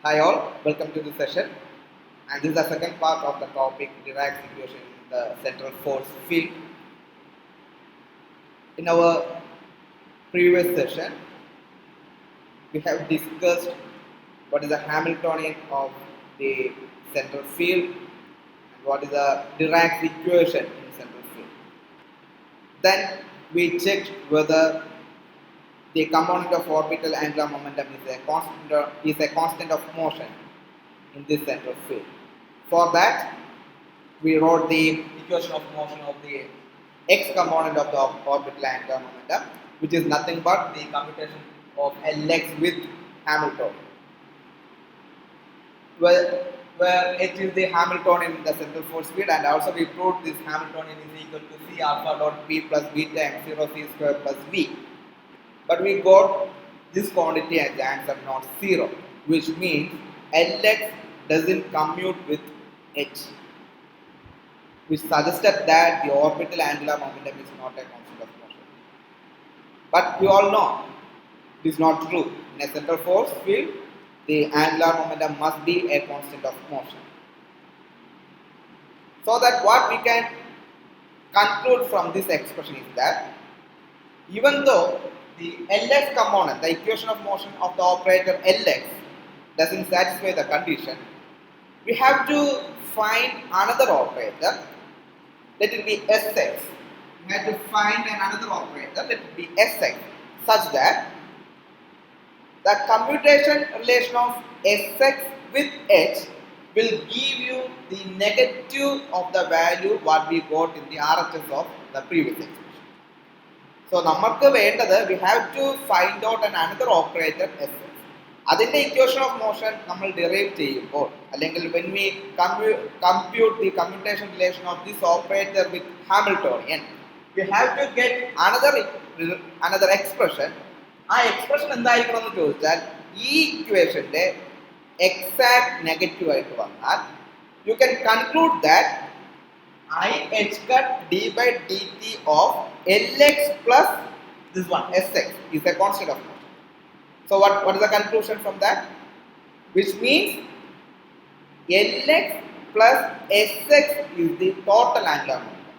Hi all, welcome to the session. And this is the second part of the topic Dirac's equation in the central force field. In our previous session, we have discussed what is the Hamiltonian of the central field and what is the Dirac's equation in central field. Then we checked whether the component of orbital angular momentum is a constant of motion in this central field. For that, we wrote the equation of motion of the x component of the orbital angular momentum, which is nothing but the commutation of Lx with Hamiltonian, where h is the Hamiltonian in the central force field, and also we proved this Hamiltonian is equal to C alpha dot P plus beta m0 C square plus V. But we got this quantity as the answer not 0, which means Lx doesn't commute with h, which suggested that the orbital angular momentum is not a constant of motion. But we all know it is not true. In a central force field, the angular momentum must be a constant of motion. So that what we can conclude from this expression is that even though the Lx component, the equation of motion of the operator Lx, doesn't satisfy the condition, we have to find another operator. Let it be Sx. We have to find another operator. Let it be Sx, such that the commutation relation of Sx with h will give you the negative of the value what we got in the RHS of the previous expression. So, we have to find out another operator Sx. അതിന്റെ equation of motion നമ്മൾ derive ചെയ്യുമ്പോൾ അല്ലെങ്കിൽ when we compute the commutation relation of this operator with Hamiltonian, we have to get another expression. ആ expression എന്തായിരിക്കണം എന്ന് ചോദിച്ചാൽ ഈ equationന്റെ exact negative ആയിട്ട് വന്നാൽ you can conclude that I h cut d by dt of Lx plus this one Sx is a constant of motion. So what is the conclusion from that? Which means Lx plus Sx is the total angular momentum.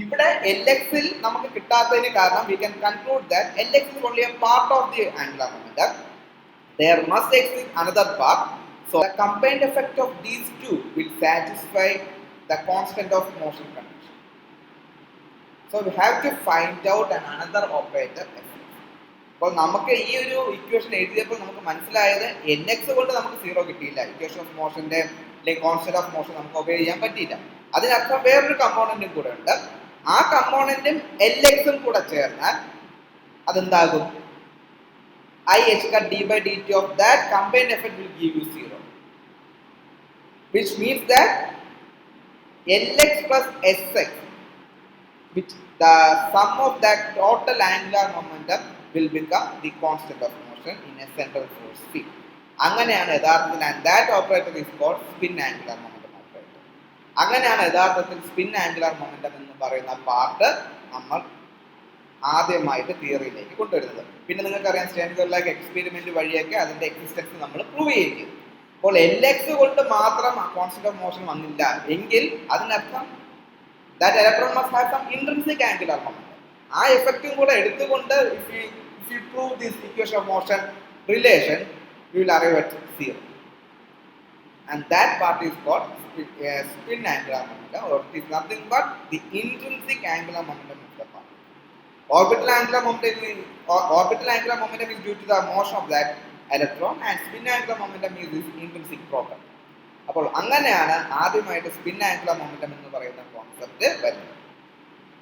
ഇവിടെ Lx-ൽ നമുക്ക് കിട്ടാത്തതിന് കാരണം we can conclude that Lx is only a part of the angular momentum. There must exist another part. So the combined effect of these two will satisfy the constant of motion condition. So we have to find out another operator Sx. അപ്പോൾ നമുക്ക് ഈ ഒരു equation എഴുതിയപ്പോൾ നമുക്ക് മനസ്സിലായത് Nx കൊണ്ട് നമുക്ക് 0 കിട്ടിയില്ല. ഇക്വേഷൻ ഓഫ് മോഷന്റെ അല്ലെങ്കിൽ കോൺസ്റ്റന്റ് ഓഫ് മോഷൻ നമുക്ക് ഒബേ ചെയ്യാൻ പറ്റിയില്ല. അതിനർത്ഥം വേറൊരു കമ്പോണന്റും കൂടെ ഉണ്ട്. ആ കമ്പോണന്റും Lx-ഉം കൂടെ ചേർന്നാൽ അതെന്താകും? I h cut d by dt of that combined effect will give you 0. Which means that Lx plus Sx, which the sum of that total angular momentum will become the constant of motion in a central force field. അങ്ങനെയാണ് യഥാർത്ഥത്തിൽ, and that operator is called spin angular momentum operator. അങ്ങനെയാണ് യഥാർത്ഥത്തിൽ spin angular momentum എന്ന് പറയുന്ന part നമ്മൾ ആദ്യമായിട്ട് തിയറിയിലേക്ക് കൊണ്ടുവരുന്നത്. പിന്നെ നിങ്ങൾക്കറിയാം സ്റ്റേൻബർഗ് എക്സ്പെരിമെന്റ് വഴിയൊക്കെ അതിന്റെ എക്സിസ്റ്റൻസ് നമ്മൾ പ്രൂവ് ചെയ്യുകയും ചെയ്തു. അപ്പോൾ Lx കൊണ്ട് മാത്രം കോൺസ്റ്റന്റ് ഓഫ് മോഷൻ വന്നില്ല എങ്കിൽ അതിനർത്ഥം that electron must have some intrinsic angular momentum. ആ എഫക്റ്റും കൂടെ എടുത്തുകൊണ്ട് if you prove this equation of motion relation, we will arrive at 0. And that part is called spin angular momentum, or it is nothing but the intrinsic angular momentum of the part. Orbital angular momentum is due to the motion of that electron, and spin angular momentum is its intrinsic property. അപ്പോൾ അങ്ങനെയാണ് ആദ്യമായിട്ട് spin angular momentum എന്ന് പറയുന്ന concept വരുന്നത്.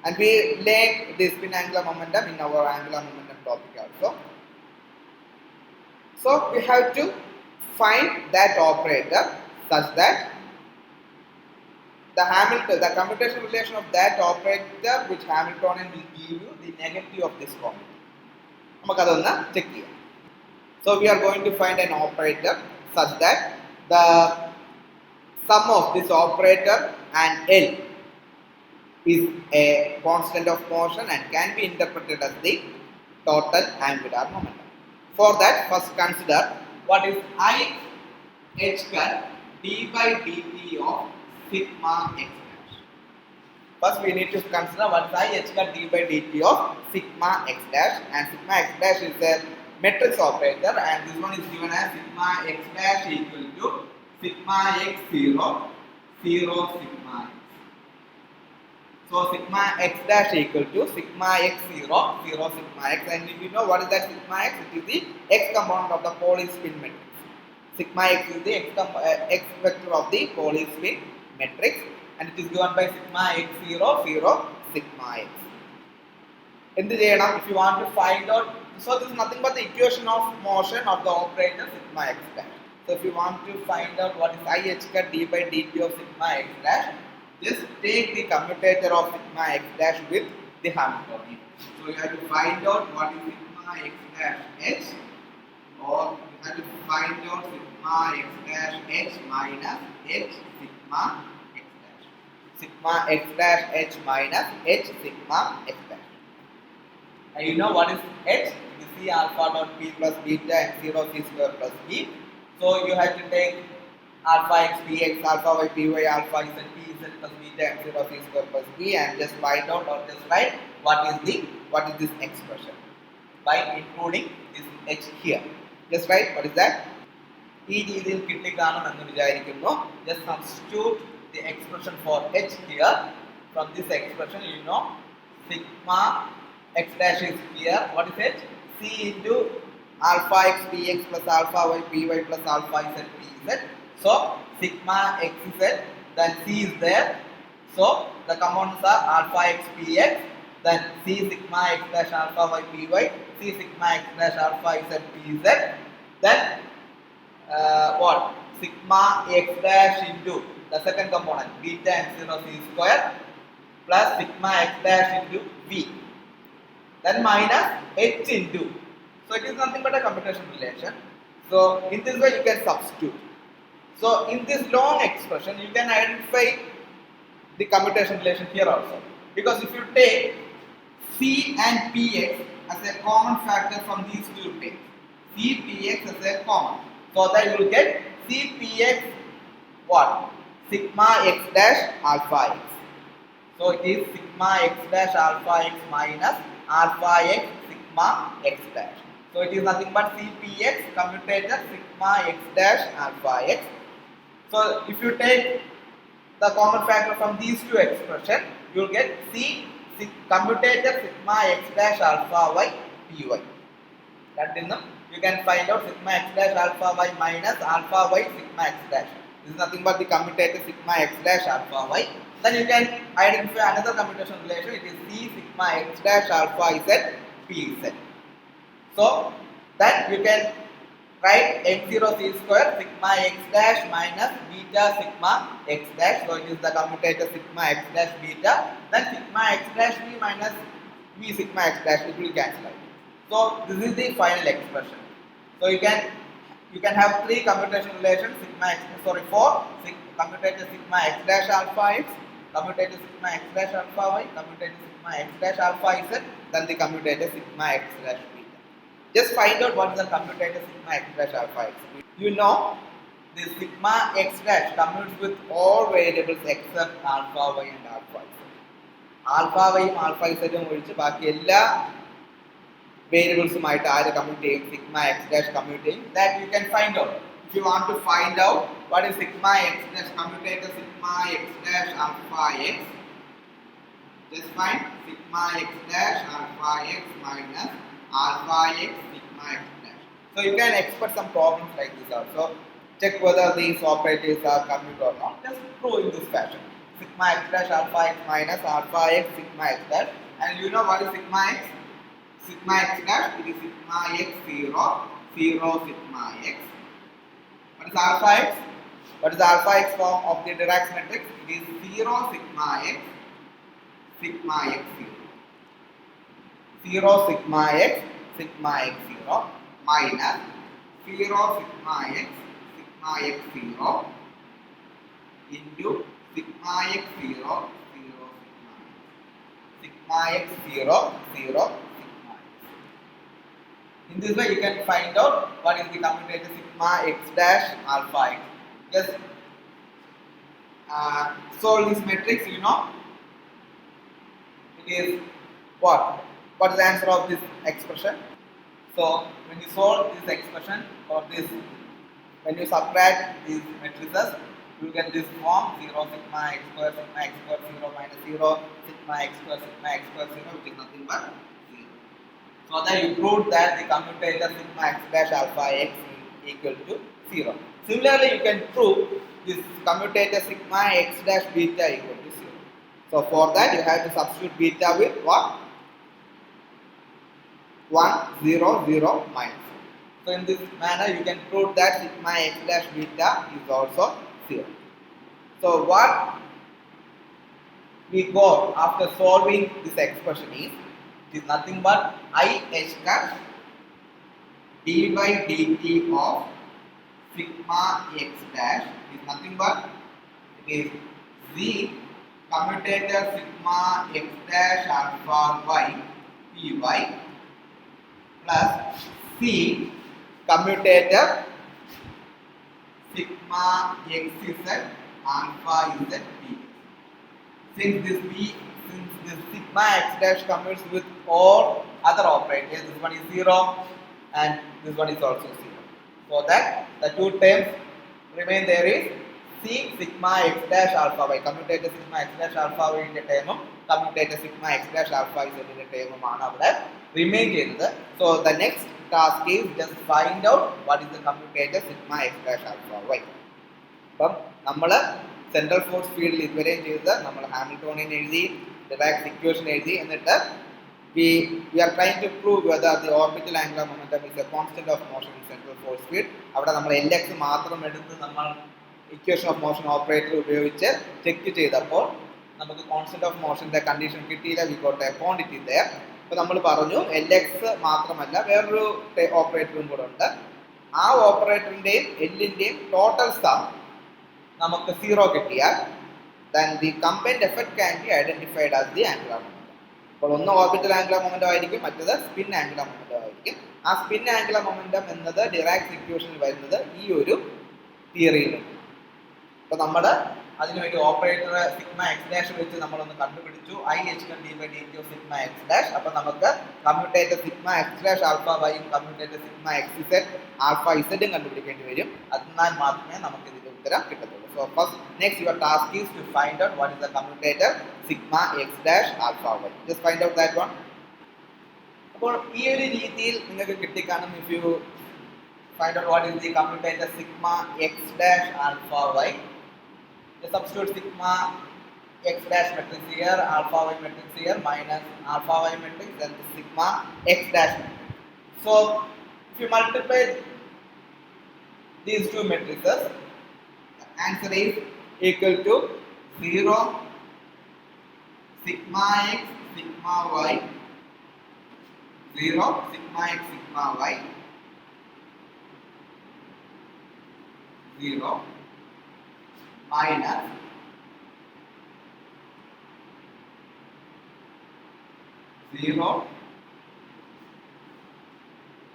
And we learned the spin angular momentum in our angular momentum topic also. So we have to find that operator such that the commutation relation of that operator which Hamiltonian will give you the negative of this quantity. നമുക്കതൊന്ന് check ചെയ്യാം. So we are going to find an operator such that the sum of this operator and L is a constant of motion and can be interpreted as the total angular momentum. For that, first consider what is I h cut d by dt of sigma x dash. First we need to consider what is I h cut d by dt of sigma x dash, and sigma x dash is a matrix operator, and this one is given as sigma x dash equal to sigma x 0 0 sigma x. So sigma x dash equal to sigma x 0 0 sigma x, and if you know what is that sigma x, it is the x component of the Pauli spin matrix. Sigma x is the x vector of the Pauli spin matrix, and it is given by sigma x 0 0 sigma x. If you want to find out, so this is nothing but the equation of motion of the operator sigma x dash. So if you want to find out what is I h cut d by dt of sigma x dash, just take the commutator of sigma x dash with the Hamiltonian. So you have to find out what is sigma x dash h, or you have to find out sigma x dash h minus h sigma x dash. Sigma x dash h minus h sigma x dash. And you know what is h? It is C alpha dot p plus beta and 0 c square plus b. So you have to take alpha x px, alpha y py, alpha z pz plus beta and 0 c square plus b, and just find out or just write what is this expression by including this h here. Just write what is that. Just substitute the expression for h here. From this expression, you know sigma x dash is here. What is it? C into alpha x px plus alpha y py plus alpha z pz. So sigma x is z, then c is there. So the components are alpha x px, then c sigma x dash alpha y py, c sigma x dash alpha z pz, then what? Sigma x dash into the second component beta and 0 c square plus sigma x dash into v, then minus h into. So it is nothing but a computation relation. So in this way you can substitute. So in this long expression you can identify the commutation relation here also, because if you take c and px as a common factor from these two things, c px as a common, so that you will get c px what? Sigma x dash alpha x. So it is sigma x dash alpha x minus alpha x sigma x dash. So it is nothing but cpx commutator sigma x dash alpha x. So if you take the common factor from these two expressions, you will get c commutator sigma x dash alpha y py. Continue. You can find out sigma x dash alpha y minus alpha y sigma x dash. This is nothing but the commutator sigma x dash alpha y. Then you can identify another commutation relation. It is c sigma x dash alpha z pz. So then you can write x0 c square sigma x dash minus beta sigma x dash. So it is the commutator sigma x dash beta. Then sigma x dash v minus v sigma x dash, it will cancel out. So this is the final expression. So you can have three commutation relations: four commutator sigma x dash alpha x, commutator sigma x dash alpha y, commutator sigma x dash alpha z, then the commutator sigma x dash beta. Just find out what is the commutator sigma x dash alpha x. You know the sigma x dash commutes with all variables except alpha y and alpha z. Alpha y and alpha z ഒഴിച്ച് ബാക്കി എല്ലാ വേരിയബിൾസുമായിട്ട് ആര് commute ചെയ്യും? Sigma x dash commute ചെയ്യും. That you can find out. If you want to find out what is sigma x dash commutator sigma x dash alpha x, just find sigma x dash alpha x minus alpha x sigma x dash. So you can expect some problems like this also. Check whether these operators are commute or not. Just prove in this fashion. Sigma x dash alpha x minus alpha x sigma x dash. And you know what is sigma x? Sigma x dash, it is sigma x 0 0 sigma x. What is alpha x? What is the alpha x form of the Dirac matrix? It is 0 sigma x 0. 0 sigma x 0 minus 0 sigma x 0 into sigma x 0 sigma x 0 0 sigma x. In this way, you can find out what is the commutator sigma x dash alpha x. Just solve this matrix, you know. It is what? What is the answer of this expression? So, when you solve this expression or this, when you subtract these matrices, you get this form 0 sigma x square 0 minus 0 sigma x square 0, which is nothing but 0. So that you proved that the commutator sigma x dash alpha x is equal to 0. Similarly, you can prove this commutator sigma x dash beta equal to 0. So for that, you have to substitute beta with what? 1, 0, 0, minus. So in this manner, you can prove that sigma x dash beta is also 0. So what we got after solving this expression is, it is nothing but I h dash d by dt of sigma x dash is nothing but, it is z commutator sigma x dash alpha y py plus c commutator sigma xz alpha z p. Since this sigma x dash commutes with all other operators, this one is 0 and this one is also 0. So that the two terms remain there is c sigma x dash alpha y, commutator sigma x dash alpha y ന്റെ ടേമും commutator sigma x dash alpha z ന്റെ ടേമുമാണ് അവിടെ remain ചെയ്യുന്നത്. So the next task is just find out what is the commutator sigma x dash alpha y. അപ്പം നമ്മൾ central force ഫീൽഡിൽ ഇതുവരെയും ചെയ്തത് നമ്മൾ ഹാമിൽട്ടോണിയൻ എഴുതി, ഡിറാക്സ് ഇക്വേഷൻ എഴുതി, എന്നിട്ട് we are trying to prove whether the orbital angular momentum is a constant of motion in central force field. അവിടെ നമ്മൾ Lx മാത്രം എടുത്ത് നമ്മൾ ഇക്വേഷൻ ഓഫ് മോഷൻ ഓപ്പറേറ്റർ ഉപയോഗിച്ച് ചെക്ക് ചെയ്തപ്പോൾ നമുക്ക് കോൺസ്റ്റന്റ് ഓഫ് മോഷന്റെ കണ്ടീഷൻ കിട്ടിയില്ല. We got A quantity there. അപ്പോൾ നമ്മൾ പറഞ്ഞു Lx മാത്രമല്ല വേറൊരു ഓപ്പറേറ്ററും കൂടെ ഉണ്ട്. ആ ഓപ്പറേറ്ററിന്റെയും എല്ലിന്റെയും ടോട്ടൽ സം നമുക്ക് 0 കിട്ടിയാൽ then the combined effect can be identified as the angular momentum. അപ്പോൾ ഒന്ന് ഓർബിറ്റൽ ആംഗുലർ മൊമെന്റം ആയിരിക്കും, മറ്റേത് സ്പിൻ ആംഗുലർ മൊമെന്റം ആയിരിക്കും. ആ സ്പിൻ ആംഗുലർ മൊമെന്റം എന്നത് ഡിറാക്സ് ഇക്വേഷനിൽ വരുന്നത് ഈ ഒരു തിയറിയിലുണ്ട്. അപ്പോൾ നമ്മൾ അതിനുവേണ്ടി ഓപ്പറേറ്റർ സിഗ്മ എക്സ് ഡാഷ് വെച്ച് നമ്മളൊന്ന് കണ്ടുപിടിച്ചു i h d by d t of sigma x dash. അപ്പോൾ നമുക്ക് commutator sigma x dash alpha വൈയും commutator sigma x z alpha ഇസെഡും കണ്ടുപിടിക്കേണ്ടി വരും. എന്നാൽ മാത്രമേ നമുക്ക് ഇതിന്റെ ഉത്തരം കിട്ടത്തുള്ളൂ. So first, next your task is to find out what is the commutator sigma x dash alpha y. Just find out that one. അപ്പോൾ ഈ ഒരു രീതിയിൽ നിങ്ങൾക്ക് കിട്ടിക്കാണും. If you find out what is the commutator sigma x dash alpha y, just substitute sigma x dash matrix here, alpha y matrix here, minus alpha y matrix, then the sigma x dash matrix. So if you multiply these two matrices, answer is equal to 0 sigma x sigma y, 0 sigma x sigma y, 0 minus 0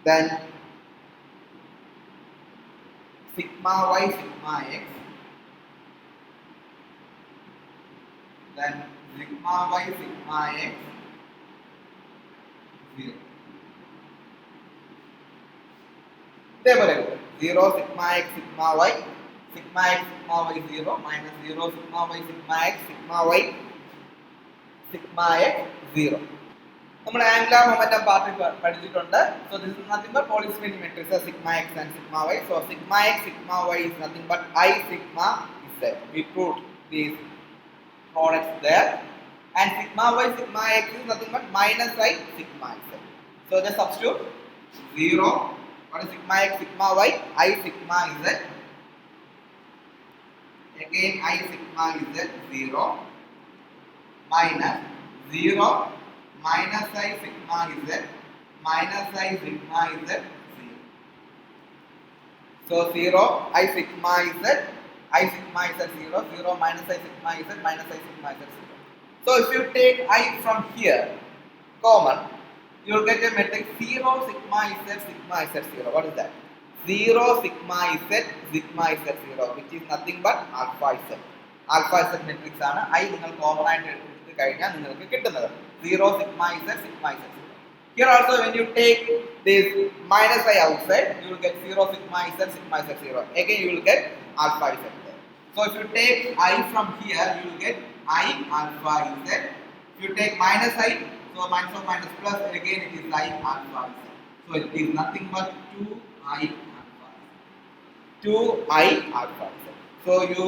then sigma y sigma x, then sigma y sigma x 0. ഇതേപോലെ 0 sigma x sigma y, sigma x sigma y 0 minus 0 sigma y sigma x sigma y sigma x 0. നമ്മൾ angular momentum പാർട്ടിൽ പഠിച്ചിട്ടുണ്ട്. So this is nothing but polyspin matrices sigma x and sigma y. So sigma x sigma y is nothing but I sigma z. We proved these products there, and sigma y sigma x is nothing but minus I sigma z. So just substitute 0. What is sigma x sigma y? I sigma z. Again I sigma z 0 minus 0 minus I sigma z minus I sigma z 0. So 0 I sigma z, I sigma z 0, 0 minus I sigma z minus I sigma z 0. So if you take I from here common, you will get a matrix 0 sigma z 0. What is that? 0 sigma z 0, which is nothing but alpha z. Alpha z matrix ആണ് I നിങ്ങൾ common ആയിട്ട് എടുത്തു കഴിഞ്ഞാൽ നിങ്ങൾക്ക് കിട്ടുന്നത് 0 sigma z 0. Here also when you take this minus I outside, you will get 0 sigma z 0. Again you will get alpha z there. So if you take I from here, you will get I alpha z. If you take minus I, so minus of minus plus, again it is I alpha z. So it is nothing but 2I alpha z. 2I alpha z. So you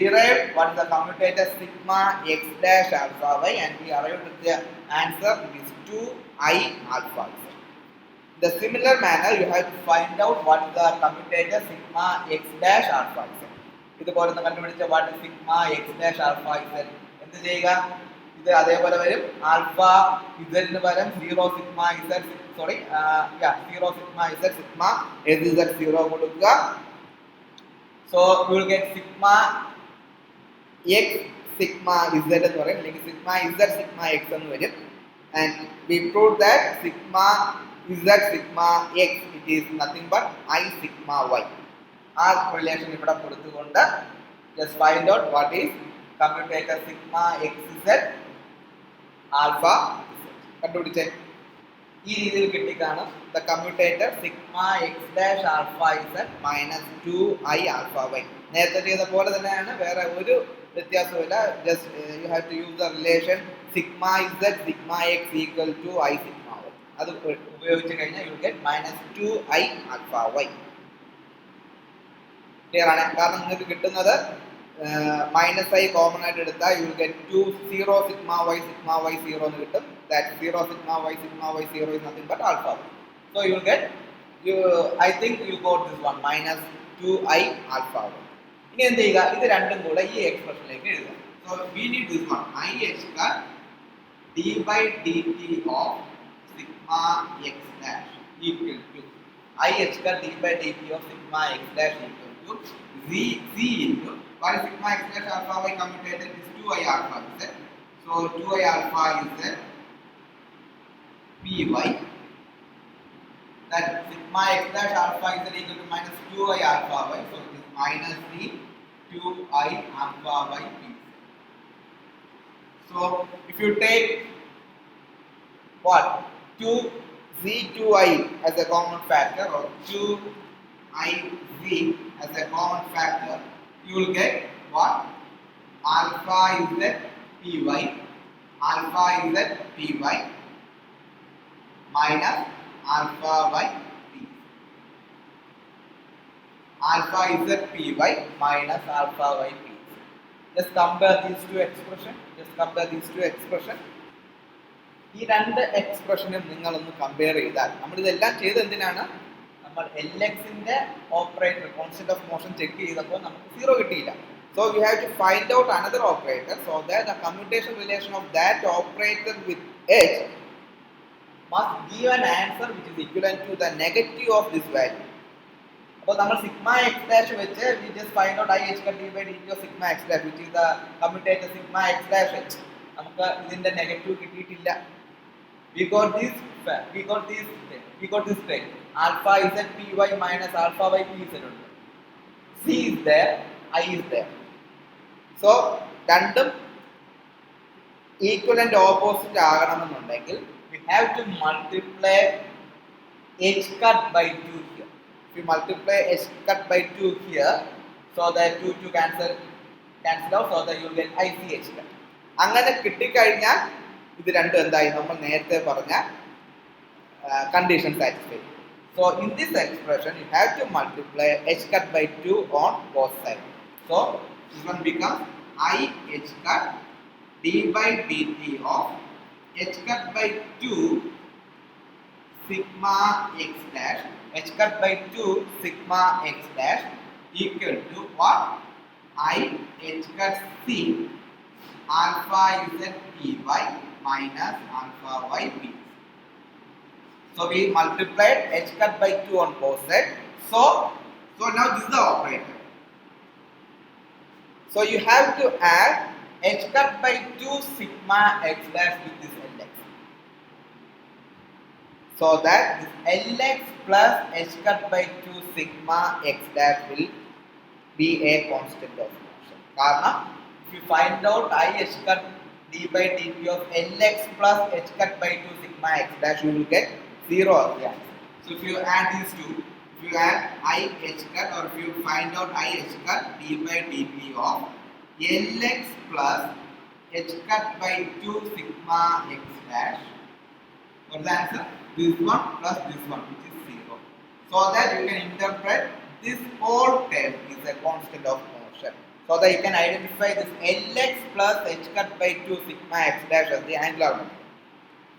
derived what is the commutator sigma x dash alpha y, and we arrived at the answer, which is 2I alpha z. In the similar manner, you have to find out what is the commutator sigma x dash alpha z. ഇതുപോലെ കണ്ടുപിടിച്ച what sigma x dash alpha z എന്ത് ചെയ്യുക? ഇത് അതേപോലെ വരും. Alpha ഇസെഡിന് പകരം 0 sigma z 0 sigma z sigma s z 0 കൊടുക്കുക. So you will get sigma x sigma z എന്ന് പറയും, അല്ലെങ്കിൽ സിഗ്മ ഇസെഡ് സിഗ്മ എക്സ് എന്ന് വരും. And we prove that sigma z sigma x it is nothing but I sigma y. ആ relation ഇവിടെ കൊടുത്തുകൊണ്ട് just find out what is commutator sigma xz alpha z കണ്ടുപിടിച്ചേ. ഈ രീതിയിൽ കിട്ടിക്കാണും the commutator sigma x dash alpha z minus 2I alpha y. നേരത്തെ ചെയ്ത പോലെ തന്നെയാണ്, വേറെ ഒരു വ്യത്യാസമില്ല. just you have to use the relation sigma z sigma x equal to I sigma y. അത് ഉപയോഗിച്ച് കഴിഞ്ഞാൽ you will get minus 2I alpha y. Clear ആണ്? കാരണം നിങ്ങൾക്ക് കിട്ടുന്നത് മൈനസ് ഐ കോമൺ ആയിട്ട് എടുത്താൽ you will get 0 sigma y 0 എന്ന് കിട്ടും. That 0 sigma y 0 is nothing but alpha. So you will get I think you got this one minus 2I alpha. ഇനി എന്ത് ചെയ്യുക? ഇത് രണ്ടും കൂടെ ഈ എക്സ്പ്രഷനിലേക്ക് എഴുതുക. So we need this one I h cut d by dt of sigma x dash equal to I h cut d by dt of sigma x dash equal z into what is sigma x dash alpha y commutator is 2I alpha z. So 2I alpha is py, that sigma x dash alpha is equal to minus 2I alpha y, so it is minus the 2I alpha y p. So if you take what 2z2I as a common factor, or 2iz as a common factor, you will get what? Alpha is that py, alpha is that py minus alpha by p. Alpha is that py minus alpha by p. Just compare these two expressions. ഈ രണ്ട് എക്സ്പ്രഷനും നിങ്ങളൊന്ന് compare ചെയ്താൽ, നമ്മളിതെല്ലാം ചെയ്ത് എന്തിനാണ്? നമ്മൾ എൽഎക്സിന്റെ operator constant of motion check ചെയ്തപ്പോൾ നമുക്ക് 0 കിട്ടിയില്ല. So we have to find out another operator, so that the commutation relation of that operator with h must give an answer which is equivalent to the negative of this value. അപ്പോൾ നമ്മൾ sigma x dash വെച്ച് we just find out I h cut d by dt of sigma x dash, which is the commutator sigma x dash h. നമുക്ക് ഇതിന്റെ negative കിട്ടിയിട്ടില്ല. we got this thing alpha z py minus alpha by p z ഉണ്ട്. c is there, I is there. So രണ്ടും equal and opposite ആകണമെന്നുണ്ടെങ്കിൽ we have to multiply h cut by 2 here. If you multiply h cut by 2 here, so that 2 cancel out, so that you will get ICH cut. അങ്ങനെ കിട്ടിക്കഴിഞ്ഞാൽ ഇത് രണ്ടും എന്തായി? നമ്മൾ നേരത്തെ പറഞ്ഞ condition satisfied. So in this expression you have to multiply h cut by 2 on both sides. So this one becomes I h cut d by dt of h cut by 2 sigma x dash, h cut by 2 sigma x dash equal to what? I h cut c alpha z py minus alpha y p. So we multiplied h cut by 2 on both sides. So now this is the operator. So you have to add h cut by 2 sigma x dash with this lx. So that this Lx plus h cut by 2 sigma x dash will be a constant of motion. കാരണം if you find out I h cut d by dt of Lx plus h cut by 2 sigma x dash, you will get 0 as the answer. So if you add these two, if you add I h cut, or if you find out I h cut d by dt of Lx plus h cut by 2 sigma x dash, what is the answer? This one plus this one, which is 0. So that you can interpret this whole term is a constant of motion. So that you can identify this Lx plus h cut by 2 sigma x dash as the angular momentum.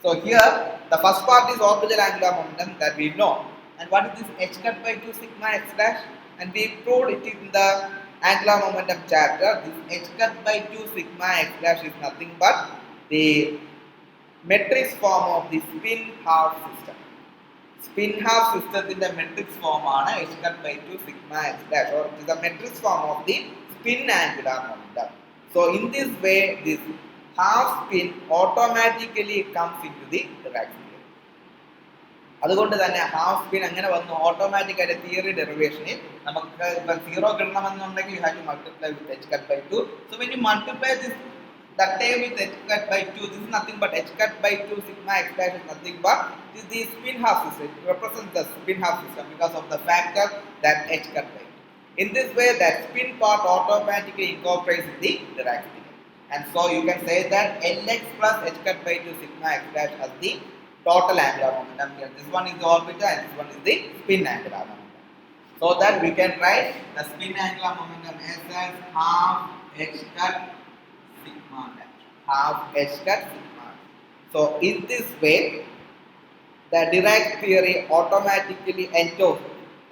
So here the first part is orbital angular momentum that we know. And what is this h cut by 2 sigma x dash? And we proved it in the angular momentum chapter. This h cut by 2 sigma x dash is nothing but the matrix form of the spin half system. Spin half system in the matrix form ആണ് h cut by 2 sigma x dash, or it is the matrix form of the spin angular momentum. So in this way, this half spin automatically comes into the Dirac theory. അതുകൊണ്ട് തന്നെ half spin അങ്ങനെ വന്നു automatic ആയിട്ട് theory ഡെറിവേഷനിൽ നമുക്ക് ഇപ്പം 0 കിട്ടണമെന്നുണ്ടെങ്കിൽ you have to multiply with h cut by 2. So when you multiply this that term with h cut by 2, this is nothing but h cut by 2 sigma x dash is nothing but this is the spin half system. It represents the spin half system because of the factor that h cut by 2. In this way, that spin part automatically incorporates in the Dirac theory. And so you can say that Lx plus h cut by 2 sigma x dash has the total angular momentum here. This one is the orbital and this one is the spin angular momentum. So that we can write the spin angular momentum as half h cut sigma dash. Half h cut sigma. So in this way, the Dirac theory automatically entails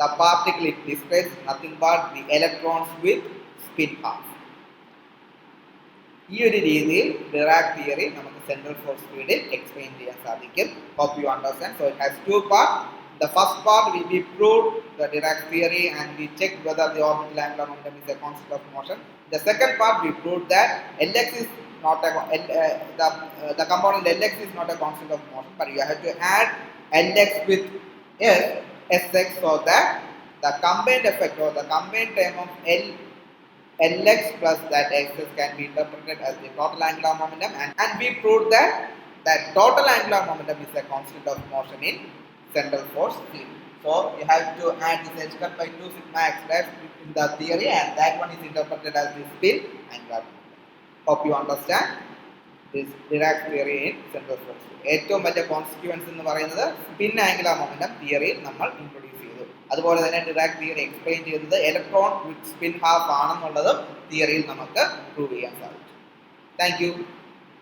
the particle it describes nothing but the electrons with spin half. ഈ ഒരു രീതിയിൽ Dirac theory നമുക്ക് central force field explain ചെയ്യാൻ സാധിക്കും. Hope you understand. So it has two parts. The first part we proved the Dirac theory and we checked whether the orbital angular momentum is a constant of motion. The second part we proved that Lx is not a the component Lx is not a constant of motion, but you have to add Lx with Sx so that the combined effect or the combined term of Lx plus that Xs can be interpreted as the total angular momentum, and we proved that total angular momentum is a constant of motion in central force field. So you have to add this h cut by 2 sigma x dash in the theory, and that one is interpreted as the spin angular momentum. Hope you understand this Dirac theory in central force field. ഏറ്റവും വലിയ consequence എന്ന് പറയുന്നത് spin angular momentum തിയറിയിൽ നമ്മൾ introduce ചെയ്തു. അതുപോലെ തന്നെ Dirac theory explain ചെയ്തത് ഇലക്ട്രോൺ വിത്ത് സ്പിൻ ഹാഫ് ആണെന്നുള്ളതും തിയറിയിൽ നമുക്ക് പ്രൂവ് ചെയ്യാൻ സാധിച്ചു. Thank you.